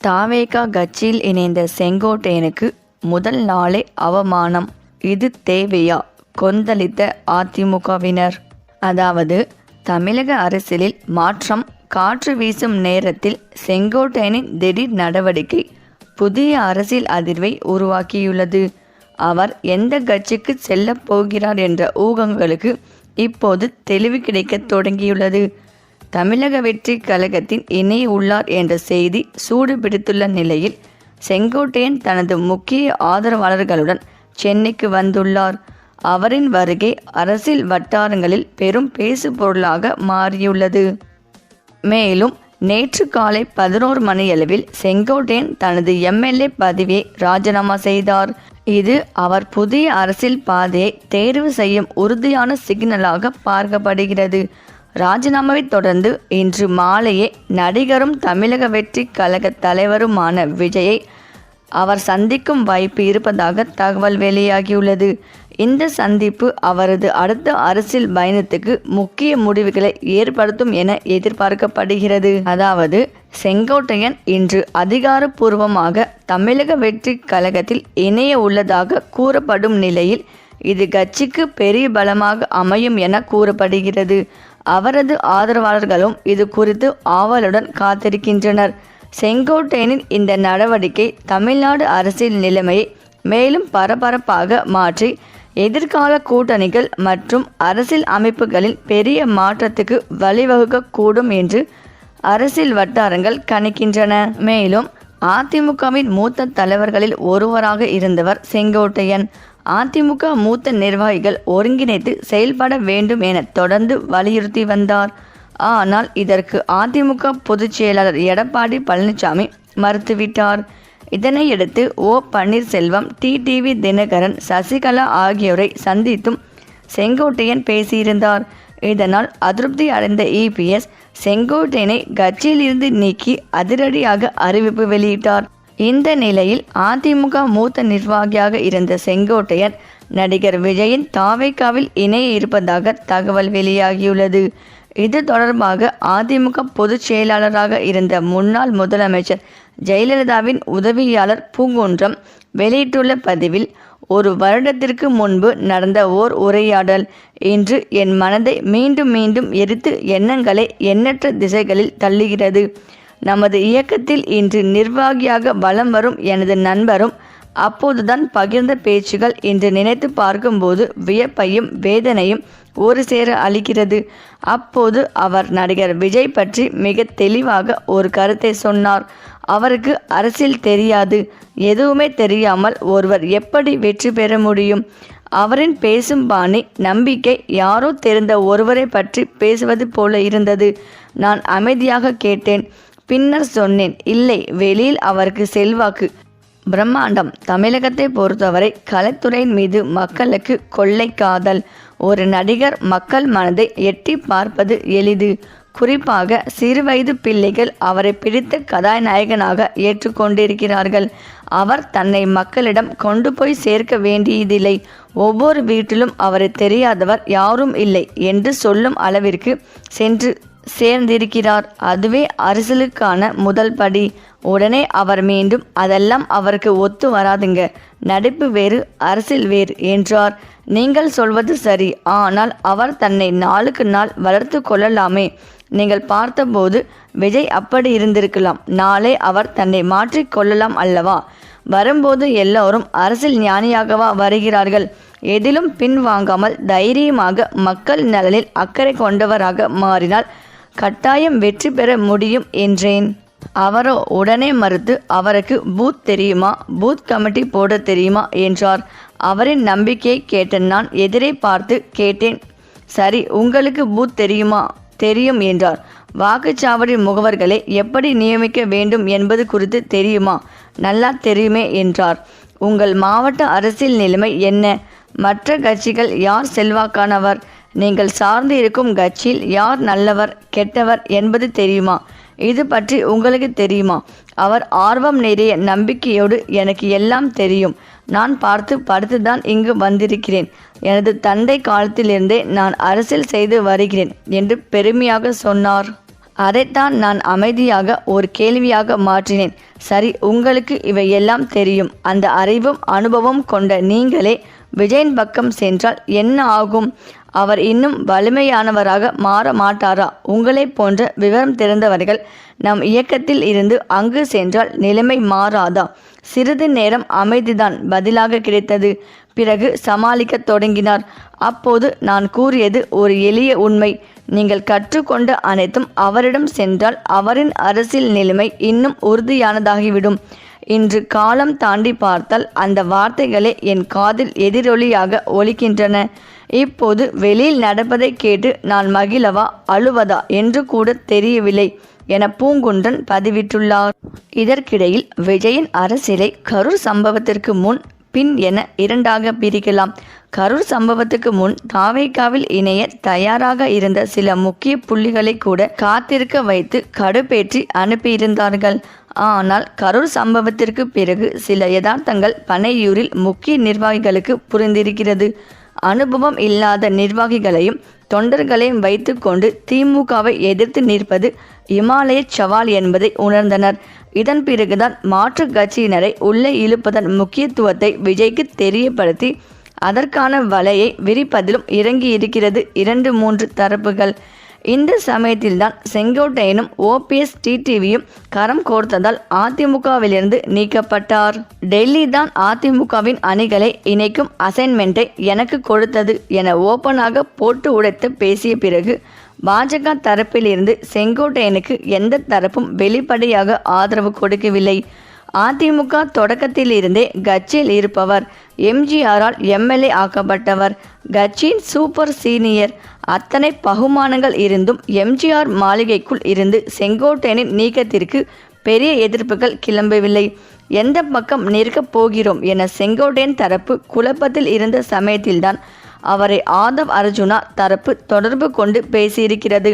தாவேகா கட்சியில் இணைந்த செங்கோட்டையனுக்கு முதல் நாளே அவமானம். இது தேவையா? கொந்தளித்த அதிமுகவினர். அதாவது, தமிழக அரசியலில் மாற்றம் காற்று வீசும் நேரத்தில் செங்கோட்டையனின் திடீர் நடவடிக்கை புதிய அரசியல் அதிர்வை உருவாக்கியுள்ளது. அவர் எந்த கட்சிக்கு செல்லப் போகிறார் என்ற ஊகங்களுக்கு இப்போது தெளிவு கிடைக்க தொடங்கியுள்ளது. தமிழக வெற்றி கழகத்தின் இணைய உள்ளார் என்ற செய்தி சூடு பிடித்துள்ள நிலையில் செங்கோட்டையன் தனது முக்கிய ஆதரவாளர்களுடன் சென்னைக்கு வந்துள்ளார். அவரின் வருகை அரசியல் வட்டாரங்களில் பெரும் பேசு பொருளாக மாறியுள்ளது. மேலும் நேற்று காலை 11 மணியளவில் செங்கோட்டையன் தனது எம்எல்ஏ பதவியை ராஜினாமா செய்தார். இது அவர் புதிய அரசியல் பாதையை தேர்வு செய்யும் உறுதியான சிக்னலாக பார்க்கப்படுகிறது. ராஜினாமாவை தொடர்ந்து இன்று மாலையே நடிகரும் தமிழக வெற்றி கழக தலைவருமான விஜயை அவர் சந்திக்கும் வாய்ப்பு இருப்பதாக தகவல் வெளியாகியுள்ளது. இந்த சந்திப்பு அவரது அடுத்த அரசியல் பயணத்துக்கு முக்கிய முடிவுகளை ஏற்படுத்தும் என எதிர்பார்க்கப்படுகிறது. அதாவது, செங்கோட்டையன் இன்று அதிகாரப்பூர்வமாக தமிழக வெற்றி கழகத்தில் இணைய உள்ளதாக கூறப்படும் நிலையில் இது கட்சிக்கு பெரிய பலமாக அமையும் என கூறப்படுகிறது. அவரது ஆதரவாளர்களும் இது குறித்து ஆவலுடன் காத்திருக்கின்றனர். செங்கோட்டையனின் இந்த நடவடிக்கை தமிழ்நாடு அரசியல் நிலைமையை மேலும் பரபரப்பாக மாற்றி எதிர்கால கூட்டணிகள் மற்றும் அரசியல் அமைப்புகளில் பெரிய மாற்றத்துக்கு வழிவகுக்கக்கூடும் என்று அரசியல் வட்டாரங்கள் கணிக்கின்றன. மேலும் அதிமுகவின் மூத்த தலைவர்களில் ஒருவராக இருந்தவர் செங்கோட்டையன். அதிமுக மூத்த நிர்வாகிகள் ஒருங்கிணைத்து செயல்பட வேண்டும் என தொடர்ந்து வலியுறுத்தி வந்தார். ஆனால் இதற்கு அதிமுக பொதுச் செயலாளர் எடப்பாடி பழனிசாமி மறுத்துவிட்டார். இதனையடுத்து பன்னீர்செல்வம், டிடிவி தினகரன், சசிகலா ஆகியோரை சந்தித்தும் செங்கோட்டையன் பேசியிருந்தார். இதனால் அதிருப்தி அடைந்த இபிஎஸ் செங்கோட்டையனை கட்சியிலிருந்து நீக்கி அதிரடியாக அறிவிப்பு வெளியிட்டார். இந்த நிலையில் அதிமுக மூத்த நிர்வாகியாக இருந்த செங்கோட்டையன் நடிகர் விஜயின் தாவேகாவில் இணைய இருப்பதாக தகவல் வெளியாகியுள்ளது. இது தொடர்பாக அதிமுக பொதுச் செயலாளராக இருந்த முன்னாள் முதலமைச்சர் ஜெயலலிதாவின் உதவியாளர் பூங்குன்றம் வெளியிட்டுள்ள பதிவில், 1 வருடத்திற்கு முன்பு நடந்த உரையாடல் இன்று என் மனதை மீண்டும் மீண்டும் எரித்து எண்ணங்களை எண்ணற்ற திசைகளில் தள்ளுகிறது. நமது இயக்கத்தில் இன்று நிர்வாகியாக வலம் வரும் எனது நண்பரும் அப்போதுதான் பகிர்ந்த பேச்சுகள் இன்று நினைத்து பார்க்கும்போது வியப்பையும் வேதனையும் ஒரு சேர அளிக்கிறது. அப்போது அவர் நடிகர் விஜய் பற்றி மிக தெளிவாக ஒரு கருத்தை சொன்னார். அவருக்கு அரசியல் தெரியாது, எதுவுமே தெரியாமல் ஒருவர் எப்படி வெற்றி பெற முடியும்? அவரின் பேசும் பாணி, நம்பிக்கை யாரோ தெரிந்த ஒருவரை பற்றி பேசுவது போல இருந்தது. நான் அமைதியாக கேட்டேன். பின்னர் சொன்னேன், இல்லை, வெளியில் அவருக்கு செல்வாக்கு பிரம்மாண்டம். தமிழகத்தை பொறுத்தவரை கலைத்துறையின் மீது மக்களுக்கு கொள்ளை காதல். ஒரு நடிகர் மக்கள் மனதை எட்டி பார்ப்பது எளிது. குறிப்பாக சிறுவயது பிள்ளைகள் அவரை பிடித்த கதாநாயகனாக ஏற்றுக்கொண்டிருக்கிறார்கள். அவர் தன்னை மக்களிடம் கொண்டு போய் சேர்க்க வேண்டியதில்லை. ஒவ்வொரு வீட்டிலும் அவரை தெரியாதவர் யாரும் இல்லை என்று சொல்லும் அளவிற்கு சென்று சேர்ந்திருக்கிறார். அதுவே அரசியலுக்கான முதல் படி. உடனே அவர் மீண்டும் அதெல்லாம் அவருக்கு ஒத்து வராதுங்க, நடிப்பு வேறு அரசியல் வேறு என்றார். நீங்கள் சொல்வது சரி, ஆனால் அவர் தன்னை நாளுக்கு நாள் வளர்த்து கொள்ளலாமே. நீங்கள் பார்த்தபோது விஜய் அப்படி இருந்திருக்கலாம். நாளை அவர் தன்னை மாற்றி கொள்ளலாம் அல்லவா? வரும்போது எல்லோரும் அரசியல் ஞானியாகவா வருகிறார்கள்? எதிலும் பின்வாங்காமல் தைரியமாக மக்கள் நலனில் அக்கறை கொண்டவராக மாறினால் கட்டாயம் வெற்றி பெற முடியும் என்றேன். அவரோ உடனே மறுத்து, அவருக்கு பூத் தெரியுமா, பூத் கமிட்டி போட தெரியுமா என்றார். அவரின் நம்பிக்கையை கேட்ட நான் எதிரே பார்த்து கேட்டேன், சரி, உங்களுக்கு பூத் தெரியுமா? தெரியும் என்றார். வாக்குச்சாவடி முகவர்களை எப்படி நியமிக்க வேண்டும் என்பது குறித்து தெரியுமா? நல்லா தெரியுமே என்றார். உங்கள் மாவட்ட அரசியல் நிலைமை என்ன? மற்ற கட்சிகள் யார் செல்வாக்கானவர்? நீங்கள் சார்ந்து இருக்கும் கட்சியில் யார் நல்லவர் கெட்டவர் என்பது தெரியுமா? இது பற்றி உங்களுக்கு தெரியுமா? அவர் ஆர்வம் நிறைய நம்பிக்கையோடு, எனக்கு எல்லாம் தெரியும், நான் படுத்துதான் இங்கு வந்திருக்கிறேன், எனது தந்தை காலத்திலிருந்தே நான் அரசியல் செய்து வருகிறேன் என்று பெருமையாக சொன்னார். அதைத்தான் நான் அமைதியாக ஒரு கேள்வியாக மாற்றினேன். சரி, உங்களுக்கு இவையெல்லாம் தெரியும். அந்த அறிவும் அனுபவம் கொண்ட நீங்களே விஜயின் பக்கம் சென்றால் என்ன ஆகும்? அவர் இன்னும் வலிமையானவராக மாற மாட்டாரா? உங்களை போன்ற விவரம் தெரிந்தவர்கள் நம் இயக்கத்தில் இருந்து அங்கு சென்றால் நிலைமை மாறாதா? சிறிது நேரம் அமைதிதான் பதிலாக கிடைத்தது. பிறகு சமாளிக்க தொடங்கினார். அப்போது நான் கூறியது ஒரு எளிய உண்மை. நீங்கள் கற்றுக்கொண்ட அனைத்தும் அவரிடம் சென்றால் அவரின் அரசியல் நிலைமை இன்னும் உறுதியானதாகிவிடும். இன்று காலம் தாண்டி பார்த்தால் அந்த வார்த்தைகளே என் காதில் எதிரொலியாக ஒலிக்கின்றன. இப்போது வெளியில் நடப்பதை கேட்டு நான் மகிழவா அழுவதா என்று கூட தெரியவில்லை என பூங்குன்றன் பதிவிட்டுள்ளார். இதற்கிடையில் விஜயின் அரசியலை கரூர் சம்பவத்திற்கு முன் பின் என இரண்டாக பிரிக்கலாம். கரூர் சம்பவத்துக்கு முன் தாவேகாவில் இணைய தயாராக இருந்த சில முக்கிய புள்ளிகளை கூட காத்திருக்க வைத்து கடுப்பேற்றி அனுப்பியிருந்தார்கள். ஆனால் கரூர் சம்பவத்திற்கு பிறகு சில யதார்த்தங்கள் பனையூரில் முக்கிய நிர்வாகிகளுக்கு புரிந்திருக்கிறது. அனுபவம் இல்லாத நிர்வாகிகளையும் தொண்டர்களையும் வைத்து கொண்டு திமுகவை எதிர்த்து நிற்பது இமாலய சவால் என்பதை உணர்ந்தனர். இதன் பிறகுதான் மாற்று கட்சியினரை உள்ளே இழுப்பதன் முக்கியத்துவத்தை விஜய்க்கு தெரியப்படுத்தி அதற்கான வலையை விரிப்பதிலும் இறங்கி இருக்கிறது 2-3 தரப்புகள். இந்த சமயத்தில்தான் செங்கோட்டையனும் ஓபிஎஸ் டிடிவியும் கரம் கோர்த்ததால் அதிமுகவிலிருந்து நீக்கப்பட்டார். டெல்லி தான் அதிமுகவின் அணிகளை இணைக்கும் அசைன்மெண்ட்டை எனக்கு கொடுத்தது என ஓப்பனாக போட்டு உடைத்து பேசிய பிறகு பாஜக தரப்பிலிருந்து செங்கோட்டையனுக்கு எந்த தரப்பும் வெளிப்படையாக ஆதரவு கொடுக்கவில்லை. அதிமுக தொடக்கத்திலிருந்தே கட்சியில் இருப்பவர், எம்ஜிஆரால் எம்எல்ஏ ஆக்கப்பட்டவர், கட்சியின் சூப்பர் சீனியர். அத்தனை பகுமானங்கள் இருந்தும் எம்ஜிஆர் மாளிகைக்குள் இருந்து செங்கோட்டையனின் நீக்கத்திற்கு பெரிய எதிர்ப்புகள் கிளம்பவில்லை. எந்த பக்கம் நிற்கப் போகிறோம் என செங்கோட்டையன் தரப்பு குழப்பத்தில் இருந்த சமயத்தில்தான் அவரை ஆதவ் அர்ஜுனா தரப்பு தொடர்பு கொண்டு பேசியிருக்கிறது.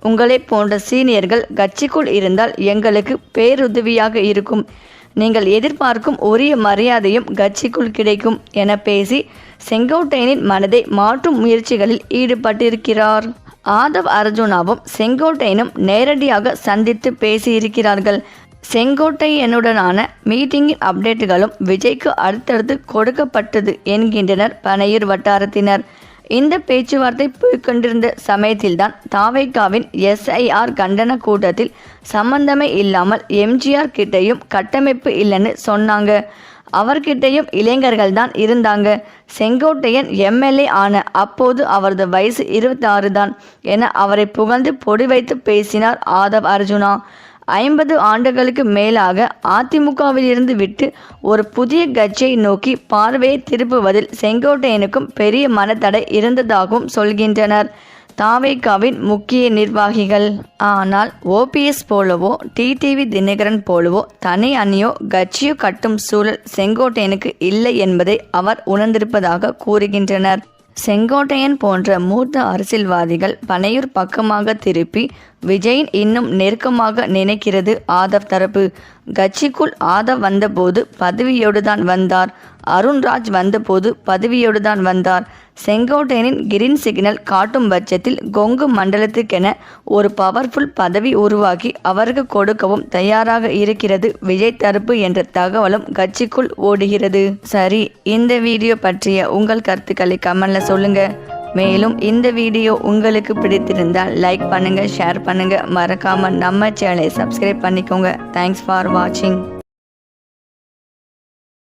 உங்களை போன்ற சீனியர்கள் கட்சிக்குள் இருந்தால் எங்களுக்கு பேருதவியாக இருக்கும். நீங்கள் எதிர்பார்க்கும் உரிய மரியாதையும் கட்சிக்குள் கிடைக்கும் என பேசி செங்கோட்டையனின் மனதை மாற்றும் முயற்சிகளில் ஈடுபட்டிருக்கிறார். ஆதவ் அர்ஜுனாவும் செங்கோட்டையனும் நேரடியாக சந்தித்து பேசியிருக்கிறார்கள். செங்கோட்டையனுடனான மீட்டிங்கின் அப்டேட்டுகளும் விஜய்க்கு அடுத்தடுத்து கொடுக்கப்பட்டது என்கின்றனர் பனையூர் வட்டாரத்தினர். இந்த பேச்சுவார்த்தை போய்கொண்டிருந்த சமயத்தில்தான் தாவேகாவின் எஸ்ஐஆர் கண்டன கூட்டத்தில் சம்பந்தமே இல்லாமல் எம்ஜிஆர் கிட்டையும் கட்டமைப்பு இல்லைன்னு சொன்னாங்க. அவர்கிட்டையும் இளைஞர்கள் தான் இருந்தாங்க. செங்கோட்டையன் எம்எல்ஏ ஆன அப்போது அவரது வயசு 26 தான் என அவரை புகழ்ந்து பொடி வைத்து பேசினார் ஆதவ் அர்ஜுனா. 50 ஆண்டுகளுக்கு மேலாக அதிமுகவிலிருந்து விட்டு ஒரு புதிய கட்சியை நோக்கி பார்வையை திருப்புவதில் செங்கோட்டையனுக்கும் பெரிய மனத்தடை இருந்ததாகவும் சொல்கின்றனர் தாவேகாவின் முக்கிய நிர்வாகிகள். ஆனால் ஓபிஎஸ் போலவோ டிடிவி தினகரன் போலவோ தனி அணியோ கட்சியோ கட்டும் சூழல் செங்கோட்டையனுக்கு இல்லை என்பதை அவர் உணர்ந்திருப்பதாக கூறுகின்றனர். செங்கோட்டையன் போன்ற மூத்த அரசியல்வாதிகள் பனையூர் பக்கமாக திருப்பி விஜயின் இன்னும் நெருக்கமாக நினைக்கிறது ஆதவ் தரப்பு. கட்சிக்குள் ஆதவ் வந்தபோது பதவியோடு தான் வந்தார். அருண்ராஜ் வந்தபோது பதவியோடு தான் வந்தார். செங்கோட்டையனின் கிரீன் சிக்னல் காட்டும் பட்சத்தில் கொங்கு மண்டலத்துக்கென ஒரு பவர்ஃபுல் பதவி உருவாக்கி அவருக்கு கொடுக்கவும் தயாராக இருக்கிறது விஜய் தரப்பு என்ற தகவலும் கட்சிக்குள் ஓடுகிறது. சரி, இந்த வீடியோ பற்றிய உங்கள் கருத்துக்களை கமெண்ட்ல சொல்லுங்க. மேலும் இந்த வீடியோ உங்களுக்கு பிடித்திருந்தால் லைக் பண்ணுங்க, ஷேர் பண்ணுங்க, மறக்காம நம்ம சேனலை சப்ஸ்கிரைப் பண்ணிக்கோங்க. தேங்க்ஸ் ஃபார் வாட்சிங்.